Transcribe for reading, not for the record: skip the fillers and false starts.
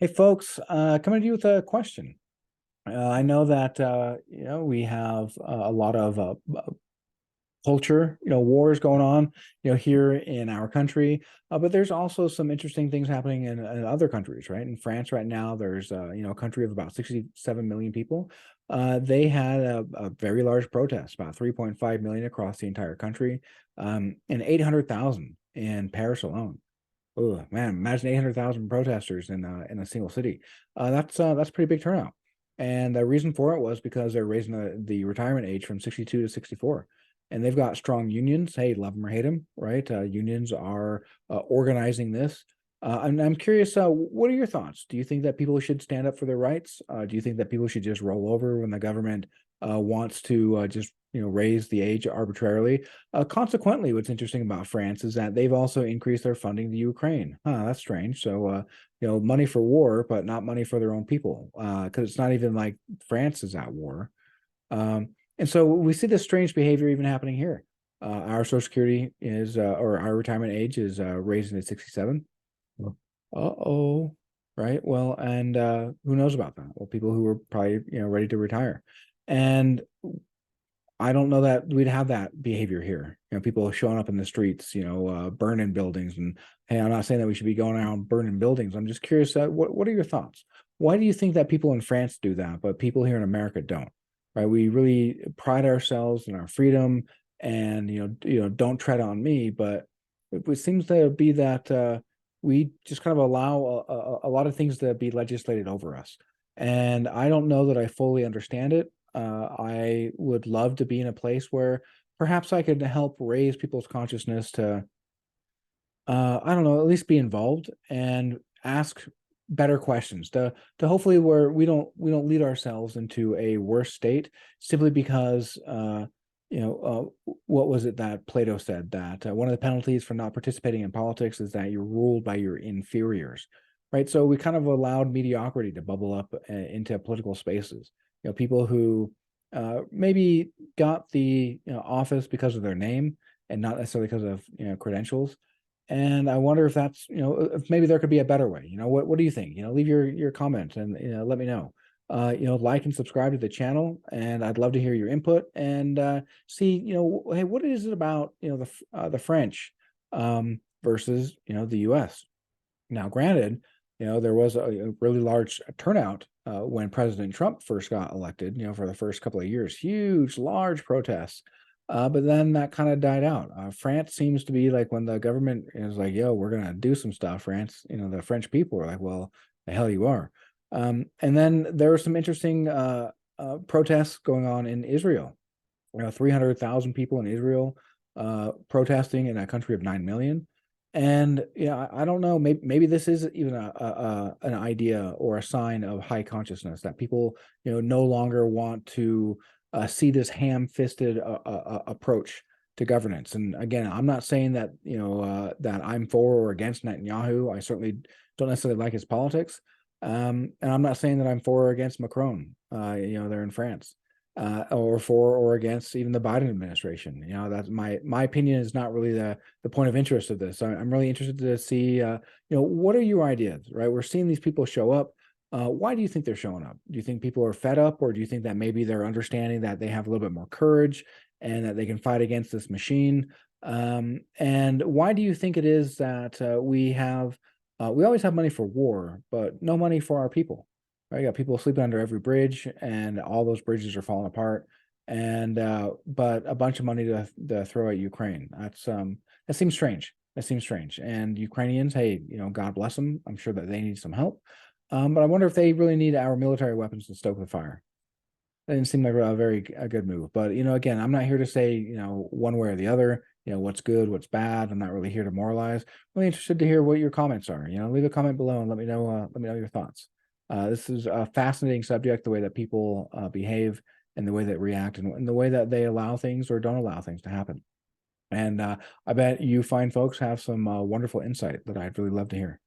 Hey folks, coming to you with a question. I know that we have a lot of culture, wars going on, here in our country, but there's also some interesting things happening in other countries, right? In France right now, there's a country of about 67 million people. They had a very large protest, about 3.5 million across the entire country, and 800,000 in Paris alone. Oh man, imagine 800,000 protesters in a single city. That's a pretty big turnout. And the reason for it was because they're raising the retirement age from 62 to 64. And they've got strong unions. Hey, love them or hate them, right? Unions are organizing this. I'm curious, what are your thoughts? Do you think that people should stand up for their rights? Do you think that people should just roll over when the government wants to just raise the age arbitrarily? Consequently, what's interesting about France is that they've also increased their funding to Ukraine. That's strange. So, money for war, but not money for their own people, because it's not even like France is at war. And so we see this strange behavior even happening here. Our Social Security or our retirement age is raising to 67. Uh-oh. Right. Well, and who knows about that? Well, people who are probably, ready to retire. And I don't know that we'd have that behavior here. People showing up in the streets, burning buildings. And hey, I'm not saying that we should be going around burning buildings. I'm just curious, what are your thoughts? Why do you think that people in France do that, but people here in America don't? Right? We really pride ourselves in our freedom, and don't tread on me. But it seems to be that we just kind of allow a lot of things to be legislated over us, and I don't know that I fully understand it. I would love to be in a place where perhaps I could help raise people's consciousness to, I don't know, at least be involved and ask better questions to hopefully where we don't lead ourselves into a worse state simply because what was it that Plato said that one of the penalties for not participating in politics is that you're ruled by your inferiors, right? So we kind of allowed mediocrity to bubble up into political spaces. People who maybe got the office because of their name and not necessarily because of credentials. And I wonder if that's if maybe there could be a better way. What do you think? Leave your comment and let me know. Like and subscribe to the channel, and I'd love to hear your input and see hey, what is it about the French versus the U.S. Now, granted, there was a really large turnout when President Trump first got elected, for the first couple of years, huge, large protests. But then that kind of died out. France seems to be like when the government is like, yo, we're going to do some stuff, France, the French people are like, well, the hell you are. And then there were some interesting protests going on in Israel. 300,000 people in Israel protesting in a country of 9 million. And I don't know, maybe this is even an idea or a sign of high consciousness that people no longer want to see this ham-fisted approach to governance. And again, I'm not saying that that I'm for or against Netanyahu. I certainly don't necessarily like his politics, and I'm not saying that I'm for or against Macron. They're in France, or for or against even the Biden administration. That's my opinion is not really the point of interest of this. I'm really interested to see, what are your ideas, right? We're seeing these people show up. Why do you think they're showing up? Do you think people are fed up, or do you think that maybe they're understanding that they have a little bit more courage and that they can fight against this machine? And why do you think it is that we always have money for war, but no money for our people? Right? You got people sleeping under every bridge, and all those bridges are falling apart. And but a bunch of money to throw at Ukraine. That seems strange. That seems strange. And Ukrainians, hey, God bless them. I'm sure that they need some help. But I wonder if they really need our military weapons to stoke the fire. That didn't seem like a good move. But again, I'm not here to say one way or the other. What's good, what's bad. I'm not really here to moralize. Really interested to hear what your comments are. Leave a comment below and let me know. Let me know your thoughts. This is a fascinating subject, the way that people behave and the way that react and the way that they allow things or don't allow things to happen. And I bet you fine folks have some wonderful insight that I'd really love to hear.